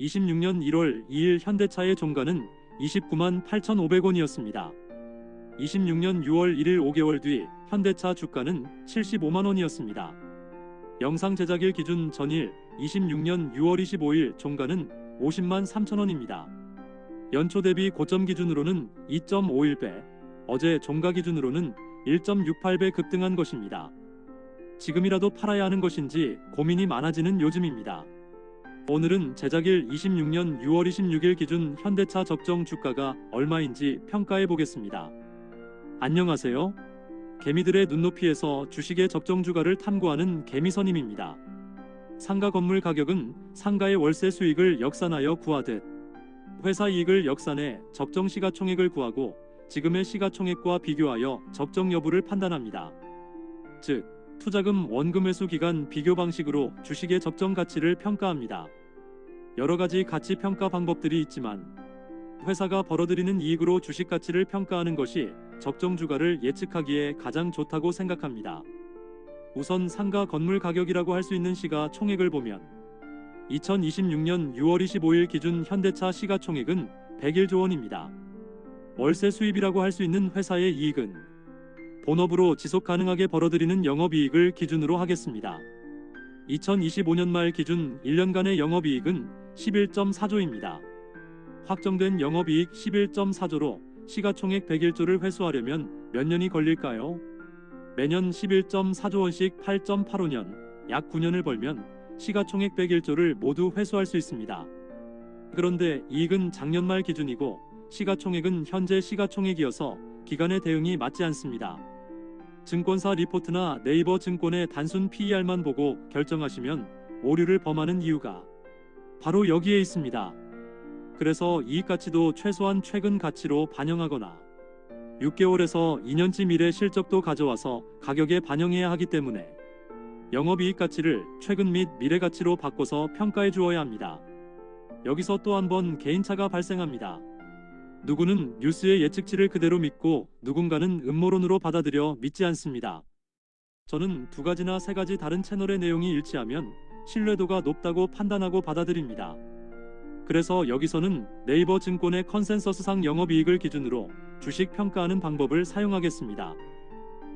26년 1월 2일 현대차의 종가는 29만 8,500원이었습니다. 26년 6월 1일 5개월 뒤 현대차 주가는 75만 원이었습니다. 영상 제작일 기준 전일 26년 6월 25일 종가는 50만 3천 원입니다. 연초 대비 고점 기준으로는 2.51배, 어제 종가 기준으로는 1.68배 급등한 것입니다. 지금이라도 팔아야 하는 것인지 고민이 많아지는 요즘입니다. 오늘은 제작일 26년 6월 26일 기준 현대차 적정 주가가 얼마인지 평가해 보겠습니다. 안녕하세요. 개미들의 눈높이에서 주식의 적정 주가를 탐구하는 개미선임입니다. 상가 건물 가격은 상가의 월세 수익을 역산하여 구하듯 회사 이익을 역산해 적정 시가총액을 구하고 지금의 시가총액과 비교하여 적정 여부를 판단합니다. 즉, 투자금 원금 회수 기간 비교 방식으로 주식의 적정 가치를 평가합니다. 여러 가지 가치 평가 방법들이 있지만 회사가 벌어들이는 이익으로 주식 가치를 평가하는 것이 적정 주가를 예측하기에 가장 좋다고 생각합니다. 우선 상가 건물 가격이라고 할 수 있는 시가총액을 보면 2026년 6월 25일 기준 현대차 시가총액은 101조 원입니다. 월세 수입이라고 할 수 있는 회사의 이익은 본업으로 지속 가능하게 벌어들이는 영업이익을 기준으로 하겠습니다. 2025년 말 기준 1년간의 영업이익은 11.4조입니다. 확정된 영업이익 11.4조로 시가총액 101조를 회수하려면 몇 년이 걸릴까요? 매년 11.4조 원씩 8.85년, 약 9년을 벌면 시가총액 101조를 모두 회수할 수 있습니다. 그런데 이익은 작년 말 기준이고 시가총액은 현재 시가총액이어서 기간의 대응이 맞지 않습니다. 증권사 리포트나 네이버 증권의 단순 PER만 보고 결정하시면 오류를 범하는 이유가 바로 여기에 있습니다. 그래서 이익 가치도 최소한 최근 가치로 반영하거나 6개월에서 2년치 미래 실적도 가져와서 가격에 반영해야 하기 때문에 영업이익 가치를 최근 및 미래 가치로 바꿔서 평가해 주어야 합니다. 여기서 또 한 번 개인차가 발생합니다. 누구는 뉴스의 예측치를 그대로 믿고 누군가는 음모론으로 받아들여 믿지 않습니다. 저는 두 가지나 세 가지 다른 채널의 내용이 일치하면 신뢰도가 높다고 판단하고 받아들입니다. 그래서 여기서는 네이버 증권의 컨센서스상 영업이익을 기준으로 주식 평가하는 방법을 사용하겠습니다.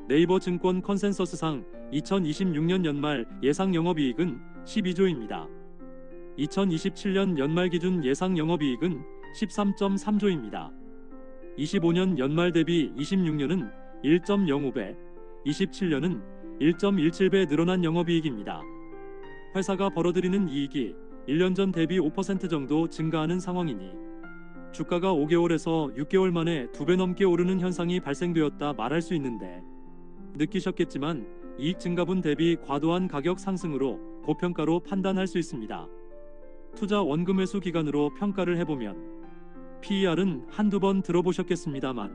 네이버 증권 컨센서스상 2026년 연말 예상 영업이익은 12조입니다. 2027년 연말 기준 예상 영업이익은 13.3조입니다. 25년 연말 대비 26년은 1.05배, 27년은 1.17배 늘어난 영업이익입니다. 회사가 벌어들이는 이익이 1년 전 대비 5% 정도 증가하는 상황이니 주가가 5개월에서 6개월 만에 2배 넘게 오르는 현상이 발생되었다 말할 수 있는데 느끼셨겠지만 이익 증가분 대비 과도한 가격 상승으로 고평가로 판단할 수 있습니다. 투자 원금 회수 기간으로 평가를 해보면 PER은 한두 번 들어보셨겠습니다만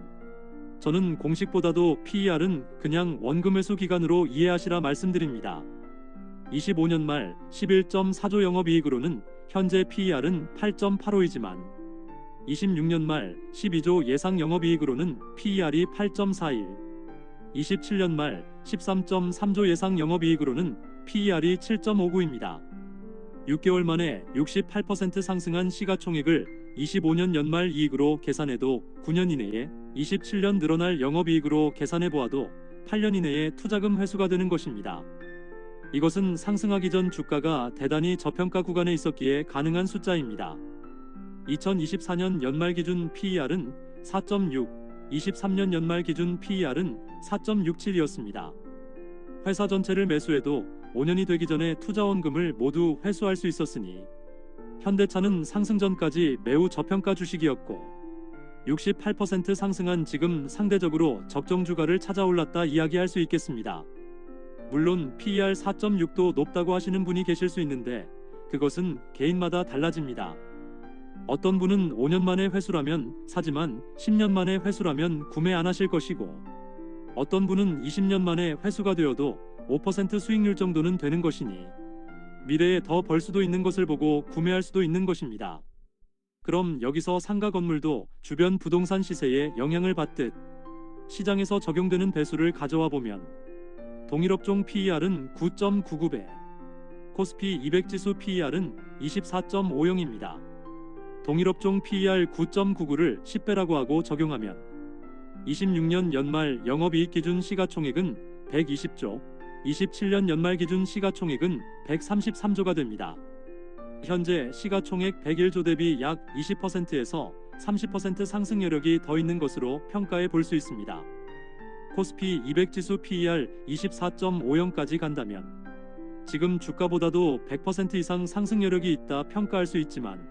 저는 공식보다도 PER은 그냥 원금 회수 기간으로 이해하시라 말씀드립니다. 25년 말 11.4조 영업이익으로는 현재 PER은 8.85이지만 26년 말 12조 예상 영업이익으로는 PER이 8.41, 27년 말 13.3조 예상 영업이익으로는 PER이 7.59입니다. 6개월 만에 68% 상승한 시가총액을 25년 연말 이익으로 계산해도 9년 이내에 27년 늘어날 영업이익으로 계산해보아도 8년 이내에 투자금 회수가 되는 것입니다. 이것은 상승하기 전 주가가 대단히 저평가 구간에 있었기에 가능한 숫자입니다. 2024년 연말 기준 PER은 4.6, 23년 연말 기준 PER은 4.67이었습니다. 회사 전체를 매수해도 5년이 되기 전에 투자 원금을 모두 회수할 수 있었으니 현대차는 상승 전까지 매우 저평가 주식이었고 68% 상승한 지금 상대적으로 적정 주가를 찾아 올랐다 이야기할 수 있겠습니다. 물론 PER 4.6도 높다고 하시는 분이 계실 수 있는데 그것은 개인마다 달라집니다. 어떤 분은 5년 만에 회수라면 사지만 10년 만에 회수라면 구매 안 하실 것이고 어떤 분은 20년 만에 회수가 되어도 5% 수익률 정도는 되는 것이니 미래에 더 벌 수도 있는 것을 보고 구매할 수도 있는 것입니다. 그럼 여기서 상가 건물도 주변 부동산 시세에 영향을 받듯 시장에서 적용되는 배수를 가져와 보면 동일업종 PER은 9.99배, 코스피 200 지수 PER은 24.50입니다. 동일업종 PER 9.99를 10배라고 하고 적용하면 26년 연말 영업이익 기준 시가총액은 120조, 27년 연말 기준 시가총액은 133조가 됩니다. 현재 시가총액 101조 대비 약 20%에서 30% 상승 여력이 더 있는 것으로 평가해 볼 수 있습니다. 코스피 200 지수 PER 24.50까지 간다면 지금 주가보다도 100% 이상 상승 여력이 있다 평가할 수 있지만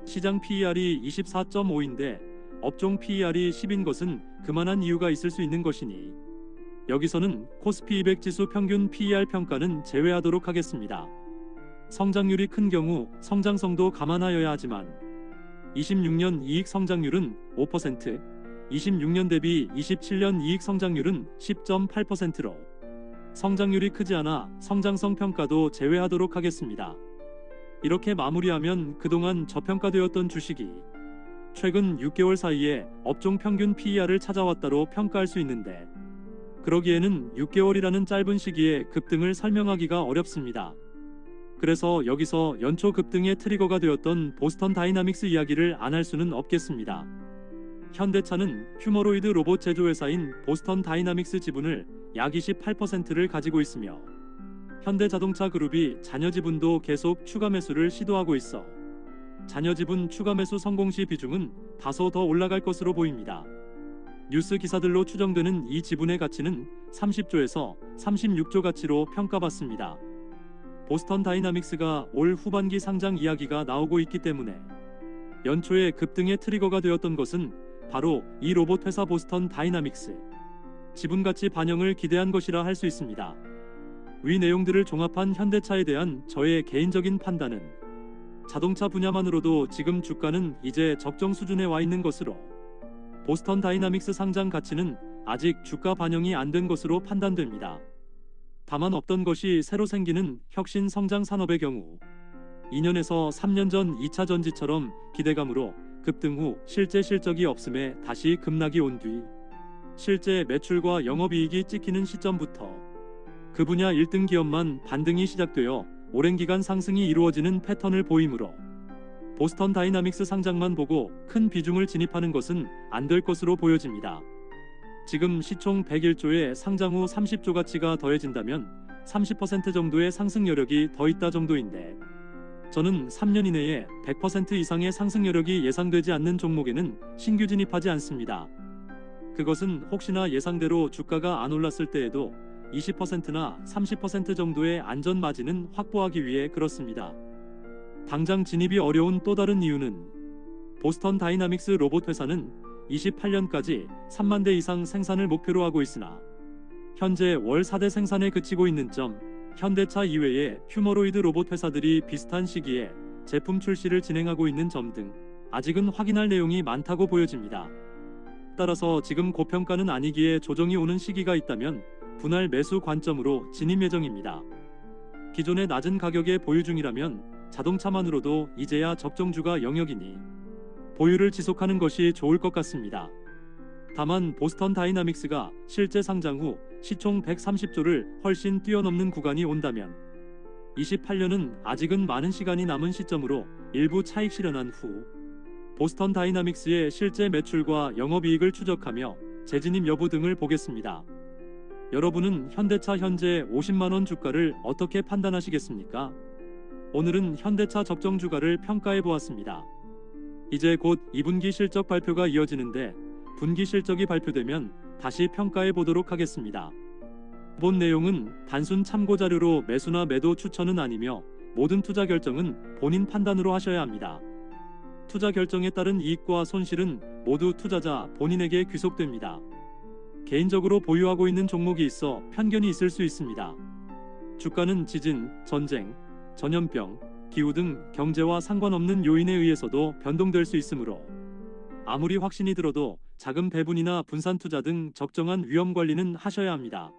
시장 PER이 24.5인데 업종 PER이 10인 것은 그만한 이유가 있을 수 있는 것이니 여기서는 코스피 200 지수 평균 PER 평가는 제외하도록 하겠습니다. 성장률이 큰 경우 성장성도 감안하여야 하지만 26년 이익 성장률은 5%, 26년 대비 27년 이익 성장률은 10.8%로 성장률이 크지 않아 성장성 평가도 제외하도록 하겠습니다. 이렇게 마무리하면 그동안 저평가되었던 주식이 최근 6개월 사이에 업종 평균 PER을 찾아왔다로 평가할 수 있는데 그러기에는 6개월이라는 짧은 시기에 급등을 설명하기가 어렵습니다. 그래서 여기서 연초 급등의 트리거가 되었던 보스턴 다이나믹스 이야기를 안 할 수는 없겠습니다. 현대차는 휴머로이드 로봇 제조회사인 보스턴 다이나믹스 지분을 약 28%를 가지고 있으며 현대자동차 그룹이 자녀 지분도 계속 추가 매수를 시도하고 있어 자녀 지분 추가 매수 성공 시 비중은 다소 더 올라갈 것으로 보입니다. 뉴스 기사들로 추정되는 이 지분의 가치는 30조에서 36조 가치로 평가받습니다. 보스턴 다이나믹스가 올 후반기 상장 이야기가 나오고 있기 때문에 연초에 급등의 트리거가 되었던 것은 바로 이 로봇 회사 보스턴 다이나믹스 지분 가치 반영을 기대한 것이라 할 수 있습니다. 위 내용들을 종합한 현대차에 대한 저의 개인적인 판단은 자동차 분야만으로도 지금 주가는 이제 적정 수준에 와 있는 것으로 보스턴 다이나믹스 상장 가치는 아직 주가 반영이 안 된 것으로 판단됩니다. 다만 없던 것이 새로 생기는 혁신 성장 산업의 경우 2년에서 3년 전 2차 전지처럼 기대감으로 급등 후 실제 실적이 없음에 다시 급락이 온 뒤 실제 매출과 영업이익이 찍히는 시점부터 그 분야 1등 기업만 반등이 시작되어 오랜 기간 상승이 이루어지는 패턴을 보이므로 보스턴 다이나믹스 상장만 보고 큰 비중을 진입하는 것은 안 될 것으로 보여집니다. 지금 시총 101조에 상장 후 30조 가치가 더해진다면 30% 정도의 상승 여력이 더 있다 정도인데 저는 3년 이내에 100% 이상의 상승 여력이 예상되지 않는 종목에는 신규 진입하지 않습니다. 그것은 혹시나 예상대로 주가가 안 올랐을 때에도 20%나 30% 정도의 안전 마진은 확보하기 위해 그렇습니다. 당장 진입이 어려운 또 다른 이유는 보스턴 다이나믹스 로봇 회사는 28년까지 3만 대 이상 생산을 목표로 하고 있으나 현재 월 4대 생산에 그치고 있는 점, 현대차 이외의 휴머로이드 로봇 회사들이 비슷한 시기에 제품 출시를 진행하고 있는 점 등 아직은 확인할 내용이 많다고 보여집니다. 따라서 지금 고평가는 아니기에 조정이 오는 시기가 있다면 분할 매수 관점으로 진입 예정입니다. 기존의 낮은 가격에 보유 중이라면 자동차만으로도 이제야 적정주가 영역이니 보유를 지속하는 것이 좋을 것 같습니다. 다만 보스턴 다이나믹스가 실제 상장 후 시총 130조를 훨씬 뛰어넘는 구간이 온다면 28년은 아직은 많은 시간이 남은 시점으로 일부 차익 실현한 후 보스턴 다이나믹스의 실제 매출과 영업이익을 추적하며 재진입 여부 등을 보겠습니다. 여러분은 현대차 현재 50만원 주가를 어떻게 판단하시겠습니까? 오늘은 현대차 적정 주가를 평가해 보았습니다. 이제 곧 2분기 실적 발표가 이어지는데 분기 실적이 발표되면 다시 평가해 보도록 하겠습니다. 본 내용은 단순 참고 자료로 매수나 매도 추천은 아니며 모든 투자 결정은 본인 판단으로 하셔야 합니다. 투자 결정에 따른 이익과 손실은 모두 투자자 본인에게 귀속됩니다. 개인적으로 보유하고 있는 종목이 있어 편견이 있을 수 있습니다. 주가는 지진, 전쟁, 전염병, 기후 등 경제와 상관없는 요인에 의해서도 변동될 수 있으므로 아무리 확신이 들어도 자금 배분이나 분산 투자 등 적정한 위험 관리는 하셔야 합니다.